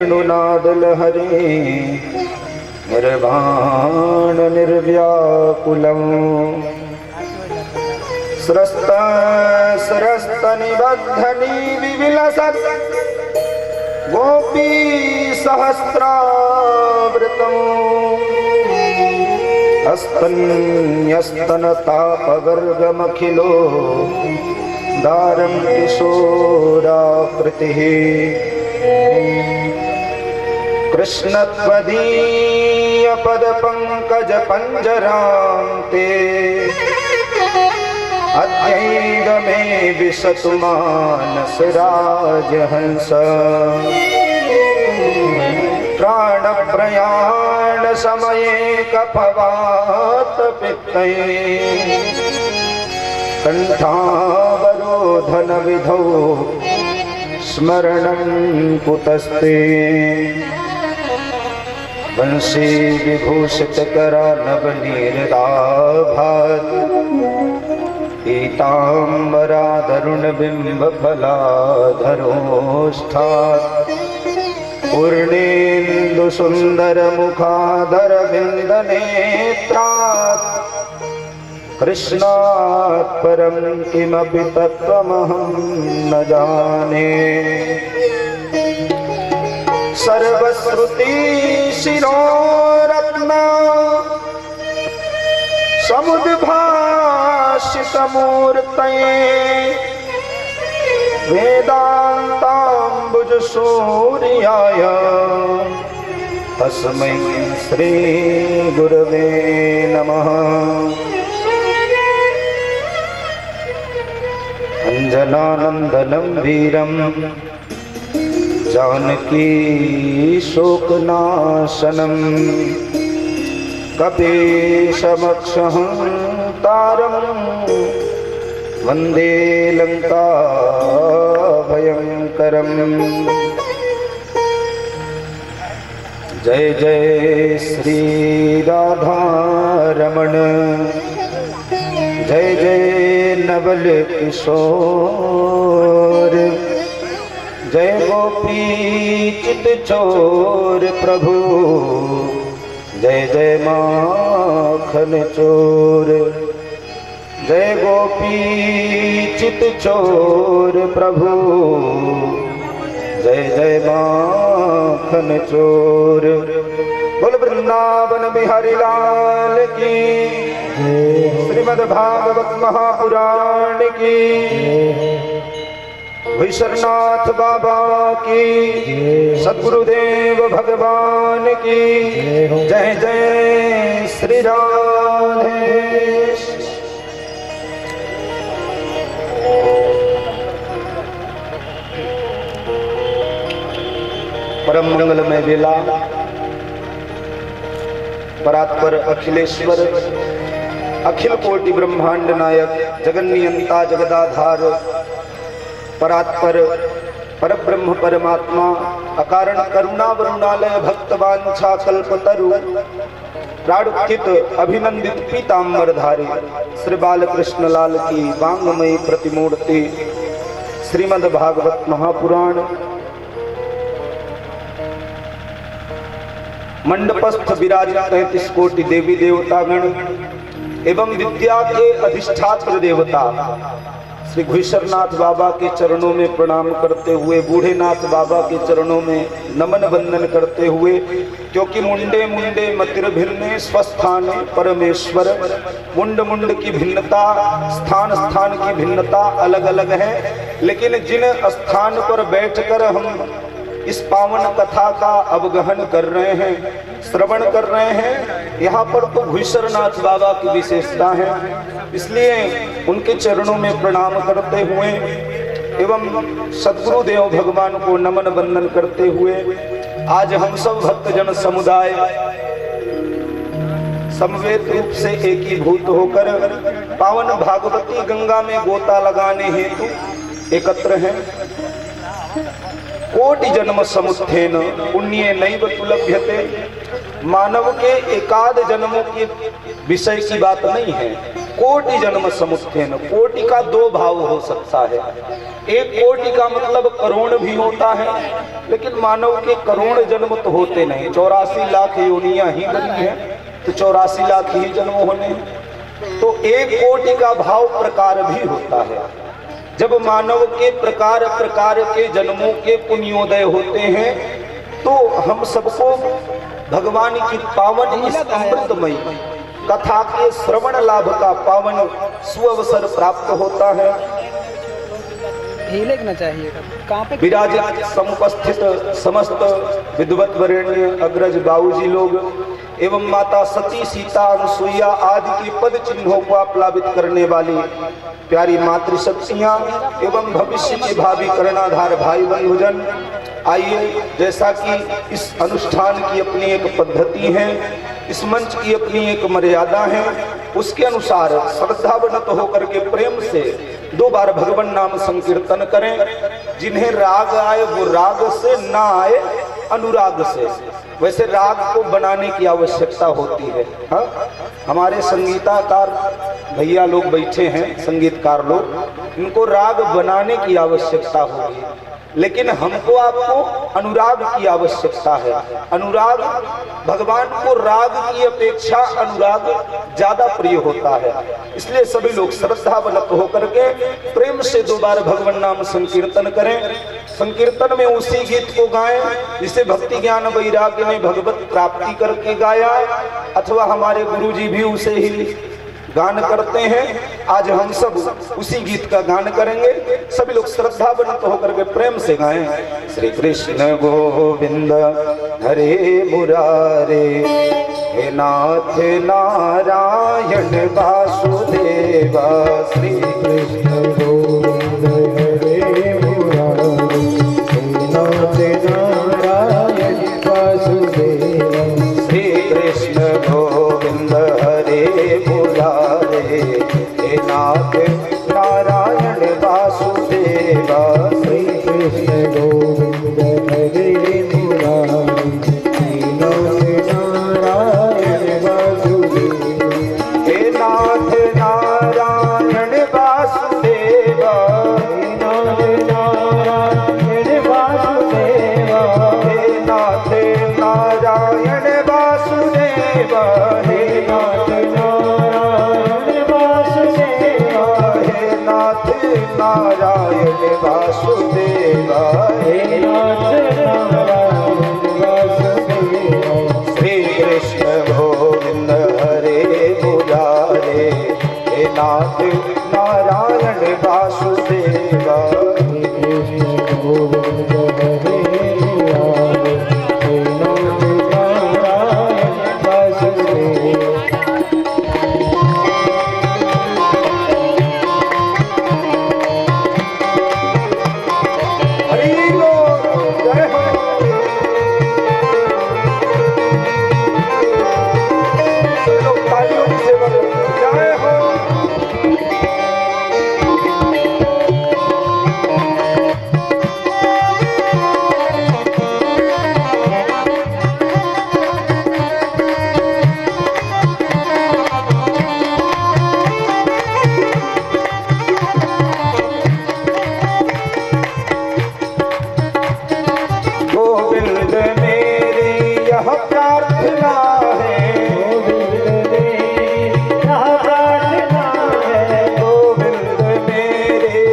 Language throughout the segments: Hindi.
वेणुनादलहरे निर्वाण निर्व्याकुलम् स्रस्तनिबद्धनी विविलसत् गोपी सहस्रावृतम् अस्तन्यस्तनतापवर्गमखिलो दारं किशोराकृतिः कृष्णत्वदीय पदपङ्कज पञ्जरान्ते अद्यैव मे विशतु मानस राजहंस प्राणप्रयाण समये कफवात पित्तैः कण्ठावरोधन विधौ स्मरणं कुतस्ते वंशी विभूषित करा नवनीरदाभात् पीताम्बराधरुण बिंब फलाधरोष्ठात् पूर्णेन्दु सुंदर मुखाधर बिंद नेत्रात् कृष्णात् परं किमपि तत्त्वमहं न जाने सर्वश्रुति शिरोरत्न समुद्भाषितमूर्तये वेदान्ताम्बुज सूर्याय तस्मै श्री गुरवे नमः। अंजनानंदनं वीरं जानकी शोकनाशनं कपीशमक्षहंतारं वंदे लंका भयंकरम्। जय जय श्री राधा रमण, जय जय नवल किशोर, जय गोपी चित चोर प्रभु, जय जय माखन चोर। जय गोपी चित चोर प्रभु, जय जय माखन चोर। बोल वृंदावन बिहारी लाल की, श्रीमद् भागवत महापुराण की, विश्वनाथ बाबा की, सद्गुरुदेव भगवान की जय जय श्री राधे। परम मंगलमय बेला, परात्पर अखिलेश्वर, अखिल कोटि ब्रह्मांड नायक, जगन्नियंता जगदाधार, परात्पर परब्रह्म परमात्मा, अकारण करुणा वरुणालय, भक्तवांछा कल्पतरु, प्राणुत्थित अभिनंदित पीताम्बरधारी श्री बालकृष्ण लाल की वांगमयी प्रतिमूर्ति श्रीमद् भागवत महापुराण मंडपस्थ विराजित 33 कोटि देवी देवतागण एवं विद्या के अधिष्ठात्र देवता श्री घुईसरनाथ बाबा के चरणों में प्रणाम करते हुए, बूढ़े नाथ बाबा के चरणों में नमन वंदन करते हुए, क्योंकि मुंडे मुंडे मतिर भिन्ने स्वस्थाने परमेश्वर, मुंड मुंड की भिन्नता, स्थान स्थान की भिन्नता अलग अलग है, लेकिन जिन स्थान पर बैठकर हम इस पावन कथा का अवगहन कर रहे हैं, श्रवण कर रहे हैं, यहाँ पर तो घुईसरनाथ बाबा की विशेषता है। इसलिए उनके चरणों में प्रणाम करते हुए एवं सद्गुरुदेव भगवान को नमन वंदन करते हुए आज हम सब भक्तजन समुदाय समवेत रूप से एकीभूत होकर पावन भागवती गंगा में गोता लगाने हेतु एकत्र हैं। कोटि जन्म समुत्थेन पुण्ये नैव तुलभ्यते, मानव के एकाध जन्मों के विषय की बात नहीं है। कोटि जन्म समुत्थेन, कोटि का दो भाव हो सकता है। एक कोटि का मतलब करोड़ भी होता है, लेकिन मानव के करोड़ जन्म तो होते नहीं। 84 लाख योनियां ही बनी है, तो 84 लाख ही जन्म होने हैं। तो एक कोटि का भाव प्रकार भी होता है। जब मानव के प्रकार प्रकार के जन्मों के पुण्योदय होते हैं, तो हम सबको भगवान की पावन इस अमृतमयी कथा के श्रवण लाभ का पावन सुअवसर प्राप्त होता है। लगना चाहिए कहाँ पे विराजित समुपस्थित समस्त विद्वत वरेण्य अग्रज बाबूजी लोग एवं माता सती सीता अनुसुईया आदि के पद चिन्हों को आप्लावित करने वाली प्यारी मातृशक्तियां एवं भविष्य के भावी कर्णाधार भाई बंधुजन, आइए, जैसा कि इस अनुष्ठान की अपनी एक पद्धति है, इस मंच की अपनी एक मर्यादा है, उसके अनुसार श्रद्धावनत होकर के प्रेम से 2 बार भगवान नाम संकीर्तन करें। जिन्हें राग आए वो राग से, ना आए अनुराग से। वैसे राग को बनाने की आवश्यकता होती है। हाँ, हमारे संगीतकार भैया लोग बैठे हैं, संगीतकार लोग, इनको राग बनाने की आवश्यकता होगी, लेकिन हमको आपको अनुराग की आवश्यकता है। अनुराग, भगवान को राग की अपेक्षा अनुराग ज्यादा प्रिय होता है। इसलिए सभी लोग श्रद्धावनत होकर के प्रेम से 2 बार भगवान नाम संकीर्तन करें। संकीर्तन में उसी गीत को गाएं जिसे भक्ति ज्ञान वैराग्य ने भगवत प्राप्ति करके गाया, अथवा हमारे गुरु जी भी उसे ही गान करते हैं। आज हम सब उसी गीत का गान करेंगे। सभी लोग श्रद्धावनत होकर के प्रेम से गाएं। श्री कृष्ण गोविंद हरे मुरारे, हे नाथ नारायण वासुदेव। श्री कृष्ण गोविंद हरे मुरारे, हे नाथ नारायण वासुदेव। श्री कृष्ण गोविंद हरे मुरारे, हे नाथ नारायण वासुदेव। श्री कृष्ण गोविंद हरे मुरारे, हे नाथ नारायण वासुदेव। हे नाथ नारायण वासुदेव, हे नाथ नारायण वासुदेव। हे नाथ नारायण वासुदेव, हे नाथ नारायण वासुदेव। हे नाथ नारायण वासुदेव, हे नाथ नारायण वासुदेव। श्री कृष्ण गोविंद हरे मुरारे, हे नाथ नारायण वासुदेव। श्री कृष्ण गोविंद हरे मुरारे, हे नाथ नारायण वासुदेव। हरि बोल, जय हो। सब लोग तालियों की सेवा करें। जय हो। गोविंद मेरी यह प्रार्थना है, गोविंद मेरी यह प्रार्थना है। गोविंद मेरे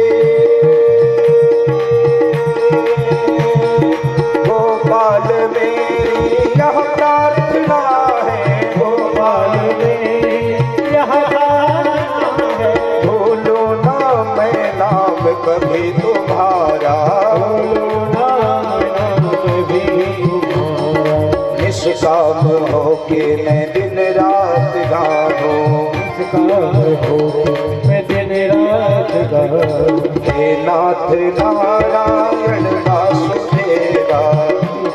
गोपाल मेरी यह प्रार्थना है, गोपाल मेरी यह प्रार्थना है। भूलो ना मैं नाम कभी तुम्हारा, भूलो ना निष्काम हो के मैं दिन रात गाऊं, निष्काम हो के मैं दिन रात गाऊं। हे नाथ नारायण वासुदेवा,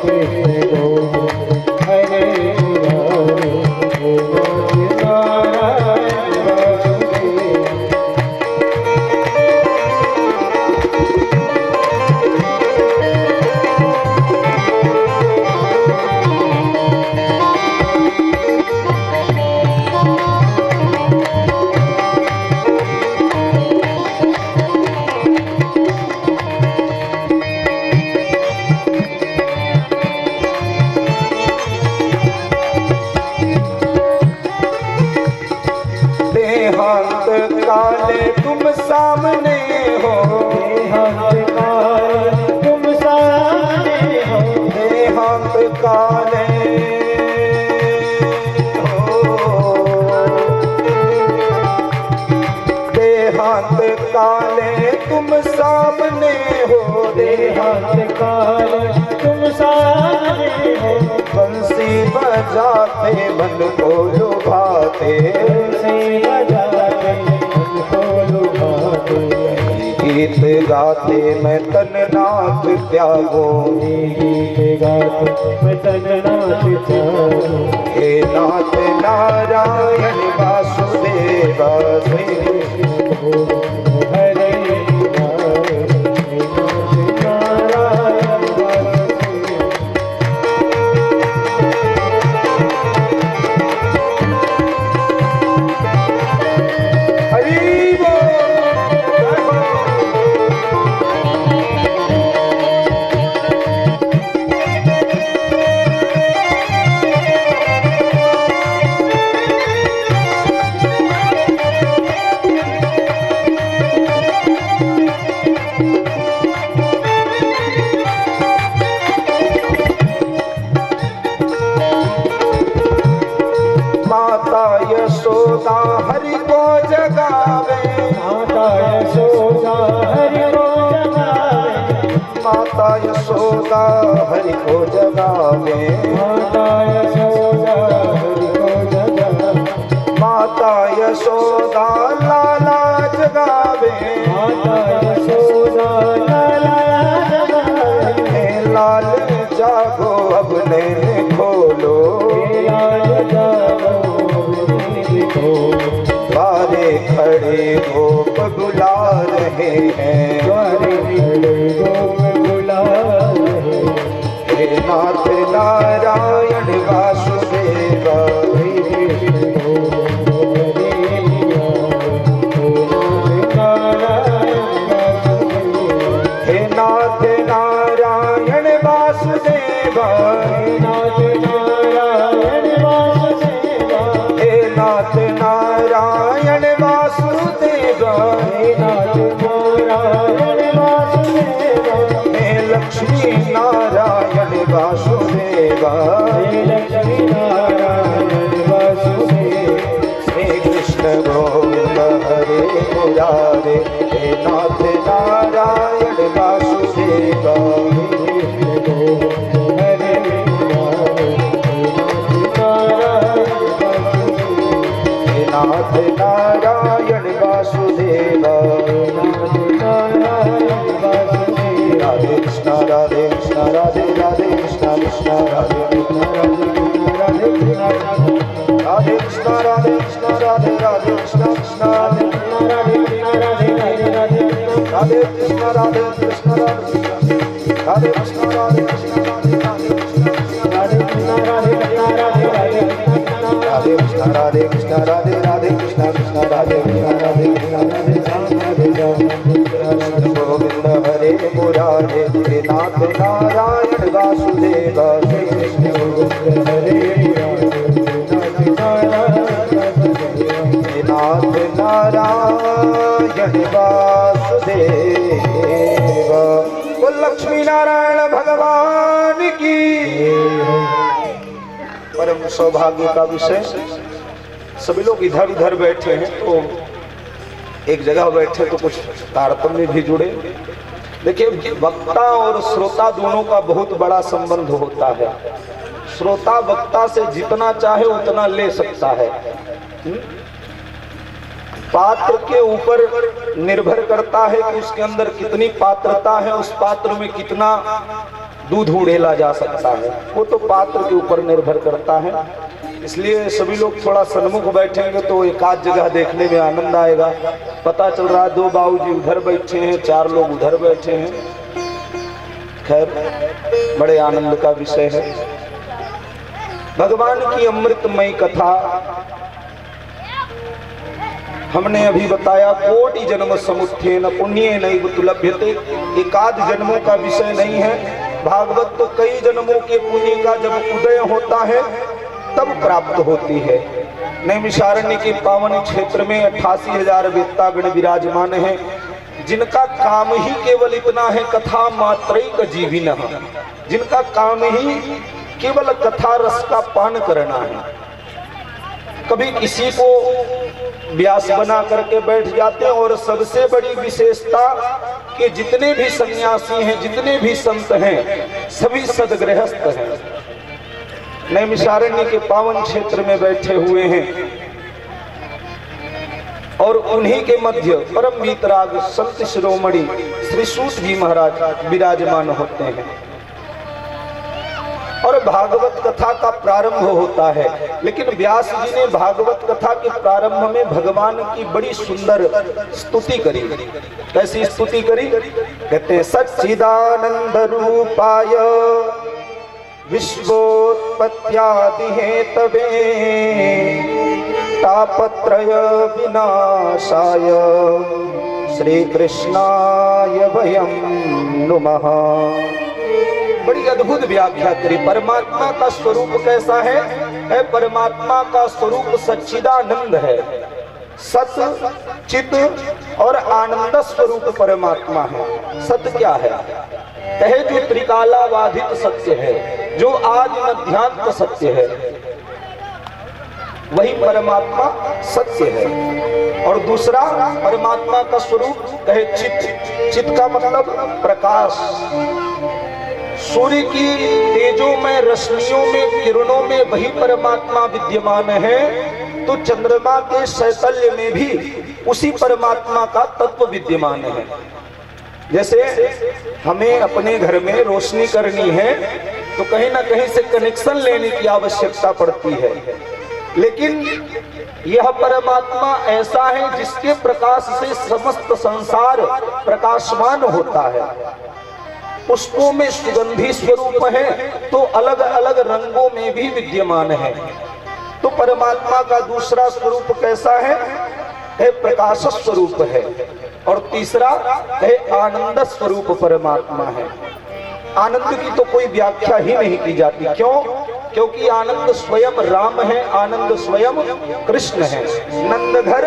कृष्ण गोविंद हरे मुरारे, हे नाथ नारायण वासुदेवा। काले देहांत काले तुम सामने हो, देहांत काले तुम सामने हो, बंसी बजाते मन को लुभाते, बंसी बजाते मन को लुभाते, गीत गाते मैं तन नाथ त्यागो, गीत गाते मैं तन नाथ त्यागो, हे नाथ नारायण वासुदेव श्री हरे नारायण हरि माता यशोदा हरि को जगावे, माता यशोदा हरि को जगावे, माता यशोदा हरि को जगावे, माता यशोदा हरि को जगावे, माता यशोदा लाला जगावे, माता यशोदा लाला जगावे, हे लाल जागो अब नैन खोलो, लाल जागो देखो, द्वारे खड़े गोप बुला रहे हैं, द्वारे खड़े गोप बुला रहे, हे नाथ नारायण वासुदेव, हे कृष्ण गोविंद हरे हे नाथ नारायण वासुदेव, नाथ नारायण वासुदेव, हे नाथ नारायण वासुदेव, हे नाथ नारायण वासुदेव, हे लक्ष्मी नारायण वासुदेव, हे लक्ष्मी नारायण वासुदेव, श्री कृष्ण गोविंद हरे मुरारे, हे नाथ नारायण वासुदेव, हरे हे नाथ नारायण वासुदेव, राधे कृष्ण राधे कृष्ण राधे राधे कृष्ण कृष्ण राधे कृष्ण राधे कृष्ण राधे कृष्ण राधे राधे कृष्ण कृष्ण राधे कृष्ण राधे कृष्ण राधे कृष्ण राधे कृष्ण राधे कृष्ण राधे कृष्ण राधे राधे कृष्ण कृष्ण राधे कृष्ण राधे कृष्ण गोविंद हरे मुरारे, हे नाथ नारायण वासुदेव, श्री कृष्ण गोविंद हरे हे नाथ नारायण वासुदेव। बोल लक्ष्मी नारायण भगवान की। परम सौभाग्य का विषय, सभी लोग इधर उधर बैठे हैं तो एक जगह बैठे तो कुछ तारतम्य भी जुड़े। देखिए, वक्ता और श्रोता दोनों का बहुत बड़ा संबंध होता है। श्रोता वक्ता से जितना चाहे उतना ले सकता है। पात्र के ऊपर निर्भर करता है कि उसके अंदर कितनी पात्रता है, उस पात्र में कितना दूध उड़ेला जा सकता है, वो तो पात्र के ऊपर निर्भर करता है। इसलिए सभी लोग थोड़ा सन्मुख बैठेंगे तो एक आध जगह देखने में आनंद आएगा। पता चल रहा है दो बाबूजी उधर बैठे हैं, चार लोग उधर बैठे हैं। खैर, बड़े आनंद का विषय है। भगवान की अमृतमयी कथा हमने अभी बताया। कोटि जन्म समुत्थेन पुण्य नैव तुलभ्यते। एकाध जन्मों का विषय नहीं है। भागवत तो कई जन्मों के पुण्य का जब उदय होता है तब प्राप्त होती है। नैमिषारण्य के पावन क्षेत्र में 88,000 वेत्तागण विराजमान हैं, जिनका काम ही केवल इतना है, कथा मात्रैक जीविनः, जिनका काम ही केवल कथा रस का पान करना है। कभी किसी को व्यास बना करके बैठ जाते हैं। और सबसे बड़ी विशेषता कि जितने भी सन्यासी हैं, जितने भी संत हैं, सभी सदगृहस्थ हैं, नैमिषारण्य के पावन क्षेत्र में बैठे हुए हैं। और उन्हीं के मध्य परम वीतराग संत शिरोमणि श्री सूत जी महाराज विराजमान होते हैं। और भागवत कथा का प्रारंभ होता है। लेकिन व्यास जी ने भागवत कथा के प्रारंभ में भगवान की बड़ी सुंदर स्तुति करी। कैसी स्तुति करी? कहते हैं सच्चिदानंद रूपाय विश्वोत्पत्त्यादि हेतवे तापत्रय विनाशाय श्री कृष्णाय वयं नुमः। बड़ी अद्भुत व्याख्या करी। परमात्मा का स्वरूप कैसा है? परमात्मा का स्वरूप सच्चिदानंद है। सत, चित और आनंद स्वरूप परमात्मा है। सत क्या है? कहे जो त्रिकालाबाधित सत्य है, जो आदि मध्यांत सत्य है, वही परमात्मा सत्य है। और दूसरा परमात्मा का स्वरूप कहे चित। चित का मतलब प्रकाश। सूर्य की तेजों में, रश्मियों में, किरणों में वही परमात्मा विद्यमान है, तो चंद्रमा के शैतल्य में भी उसी परमात्मा का तत्व विद्यमान है। जैसे हमें अपने घर में रोशनी करनी है तो कहीं ना कहीं से कनेक्शन लेने की आवश्यकता पड़ती है। लेकिन यह परमात्मा ऐसा है जिसके प्रकाश से समस्त संसार प्रकाशमान होता है। पुष्पों में सुगंधी स्वरूप है तो अलग अलग रंगों में भी विद्यमान है। तो परमात्मा का दूसरा स्वरूप कैसा है? प्रकाश स्वरूप है। और तीसरा है आनंद स्वरूप परमात्मा है। आनंद की तो कोई व्याख्या ही नहीं की जाती। क्यों? क्योंकि आनंद स्वयं राम है, आनंद स्वयं कृष्ण है। नंद घर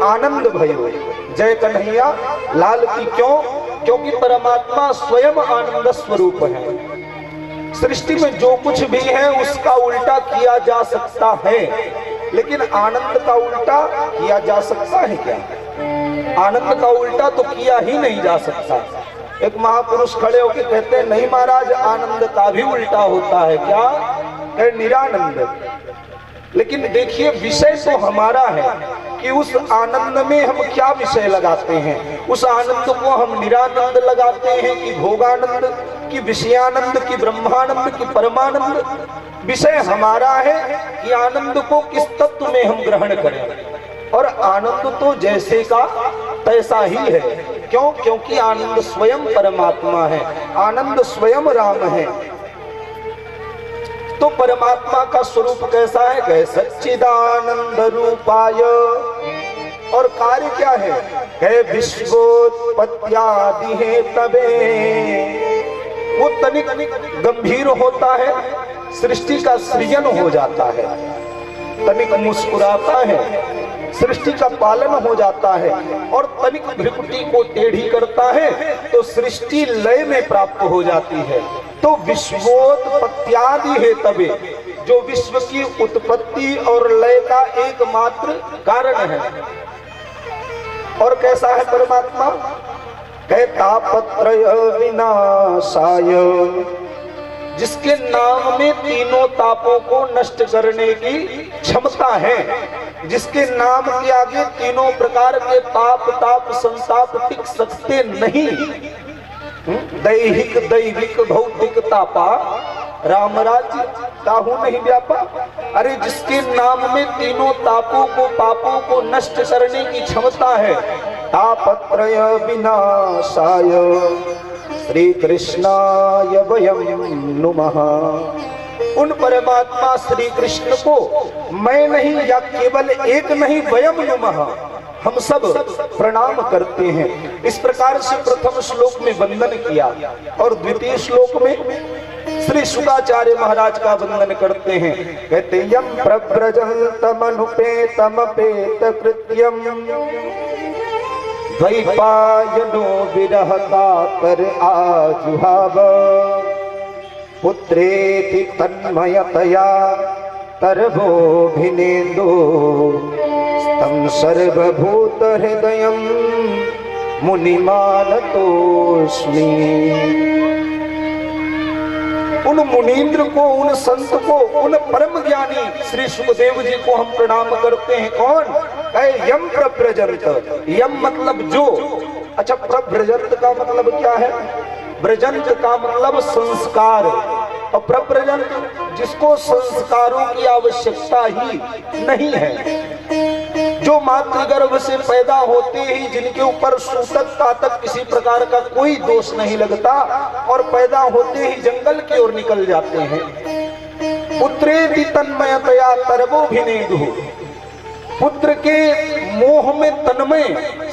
आनंद भयो जय कन्हैया लाल की। क्यों? क्योंकि परमात्मा स्वयं आनंद स्वरूप है। सृष्टि में जो कुछ भी है उसका उल्टा किया जा सकता है, लेकिन आनंद का उल्टा किया जा सकता है क्या? आनंद का उल्टा तो किया ही नहीं जा सकता। एक महापुरुष खड़े होकर कहते हैं नहीं महाराज, आनंद का भी उल्टा होता है। क्या है? निरानंद। लेकिन देखिए विषय तो हमारा है कि उस आनंद में हम क्या विषय लगाते हैं। उस आनंद को हम निरानंद लगाते हैं कि भोगानंद, कि विषयानंद, कि ब्रह्मानंद, कि परमानंद। विषय हमारा है कि आनंद को किस तत्व में हम ग्रहण करें। और आनंद तो जैसे का तैसा ही है। क्यों? क्योंकि आनंद स्वयं परमात्मा है, आनंद स्वयं राम है। तो परमात्मा का स्वरूप कैसा है? कहे सच्चिदानंद रूपाय। और कार्य क्या है? है विश्वोत्पत्त्यादि हेतवे। वो तनिक गंभीर होता है, सृष्टि का सृजन हो जाता है। तनिक मुस्कुराता है, सृष्टि का पालन हो जाता है। और तनिक भ्रिकुटी को टेढ़ी करता है तो सृष्टि लय में प्राप्त हो जाती है। तो विश्वोत्पत्त्यादि हेतवे, जो विश्व की उत्पत्ति और लय का एकमात्र कारण है। और कैसा है परमात्मा? है तापत्रय विनाशाय, जिसके नाम में तीनों तापों को नष्ट करने की क्षमता है। जिसके नाम के आगे तीनों प्रकार के ताप संताप टिक सकते नहीं। दैहिक, दैविक, भौतिक तापा राम राज्य काहू नहीं व्यापा। अरे जिसके नाम में तीनों तापों को, पापों को नष्ट करने की क्षमता है। तापत्रय विनाशाय श्री कृष्णाय वयं नुमः। उन परमात्मा श्री कृष्ण को मैं नहीं या केवल एक नहीं, वयं नुमः, हम सब प्रणाम करते हैं। इस प्रकार से प्रथम श्लोक में वंदन किया और द्वितीय श्लोक में श्री शुकाचार्य महाराज का वंदन करते हैं। कहते यम प्रव्रजन्तमनुपेतमपेत कृत्यम द्वैपायनो विरह कातर आजुहाव पुत्रेति तन्मयतया तरवोऽभिनेन्दो तं सर्वभूतहृदयं मुनिमानतोऽस्मि। उन मुनीन्द्र को, उन संत को, उन परम ज्ञानी श्री सुखदेव जी को हम प्रणाम करते हैं। कौन? कहे यम प्रव्रजंत। यम मतलब जो। अच्छा, प्रव्रजंत का मतलब क्या है? व्रजंत का मतलब संस्कार, और प्रव्रजंत जिसको संस्कारों की आवश्यकता ही नहीं है, जो मातृगर्भ से पैदा होते ही जिनके ऊपर सूतक पातक किसी प्रकार का कोई दोष नहीं लगता और पैदा होते ही जंगल की ओर निकल जाते हैं। पुत्रेति तन्मयतया तरवोऽभिनेदुः। पुत्र के मोह में तन्मय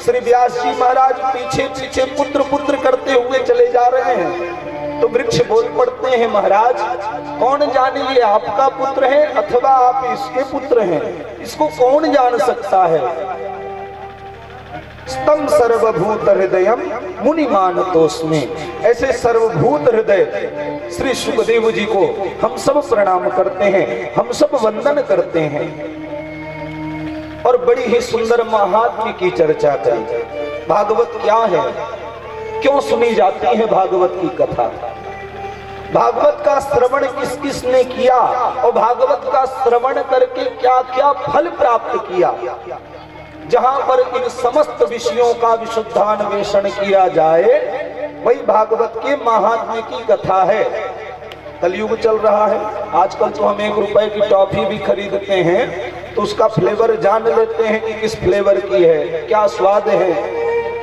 श्री व्यास जी महाराज पीछे पीछे पुत्र पुत्र करते हुए चले जा रहे हैं। तो वृक्ष बोल पड़ते हैं, महाराज कौन जाने ये आपका पुत्र है अथवा आप इसके पुत्र हैं, इसको कौन जान सकता है। स्तम सर्वभूत हृदयम मुनिमानतोस्मि। ऐसे सर्वभूत हृदय श्री सुखदेव जी को हम सब प्रणाम करते हैं, हम सब वंदन करते हैं। और बड़ी ही सुंदर महात्म्य की चर्चा करें। भागवत क्या है, क्यों सुनी जाती है भागवत की कथा, भागवत का श्रवण किस किस ने किया और भागवत का श्रवण करके क्या क्या फल प्राप्त किया। जहां पर इन समस्त विषयों का विशुद्धान्वेषण किया जाए वही भागवत के महात्म्य की कथा है। कलयुग चल रहा है, आजकल तो हम 1 रुपए की टॉफी भी खरीदते हैं तो उसका फ्लेवर जान लेते हैं कि किस फ्लेवर की है, क्या स्वाद है,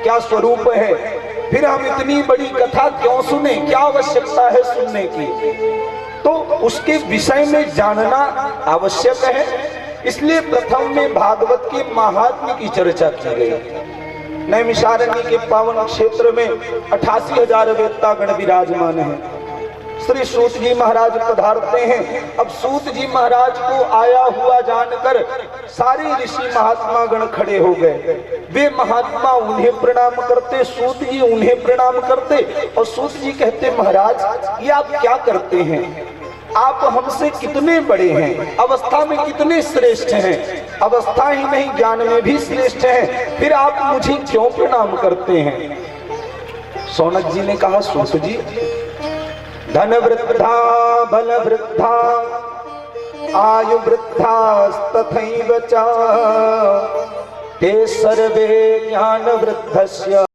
क्या स्वरूप है। फिर हम इतनी बड़ी कथा क्यों सुने, क्या आवश्यकता है सुनने की। तो उसके विषय में जानना आवश्यक है, इसलिए प्रथम में भागवत के महात्म्य की चर्चा की गई। नैमिषारण्य के पावन क्षेत्र में 88,000 वेत्तागण विराजमान हैं। श्री सूत जी महाराज पधारते हैं। अब सूत जी महाराज को आया हुआ जानकर सारे ऋषि महात्मा गण खड़े हो गए। वे महात्मा उन्हें प्रणाम करते, सूत जी उन्हें प्रणाम करते और सूत जी कहते, महाराज ये आप क्या करते हैं, आप हमसे कितने बड़े हैं, अवस्था में कितने श्रेष्ठ हैं, अवस्था ही नहीं ज्ञान में भी श्रेष्ठ हैं, फिर आप मुझे क्यों प्रणाम करते हैं। सौनक जी ने कहा, सूत जी धन वृद्धा बल वृद्धा आयु वृद्धास्तथैव च ते सर्वे ज्ञान वृद्धस्य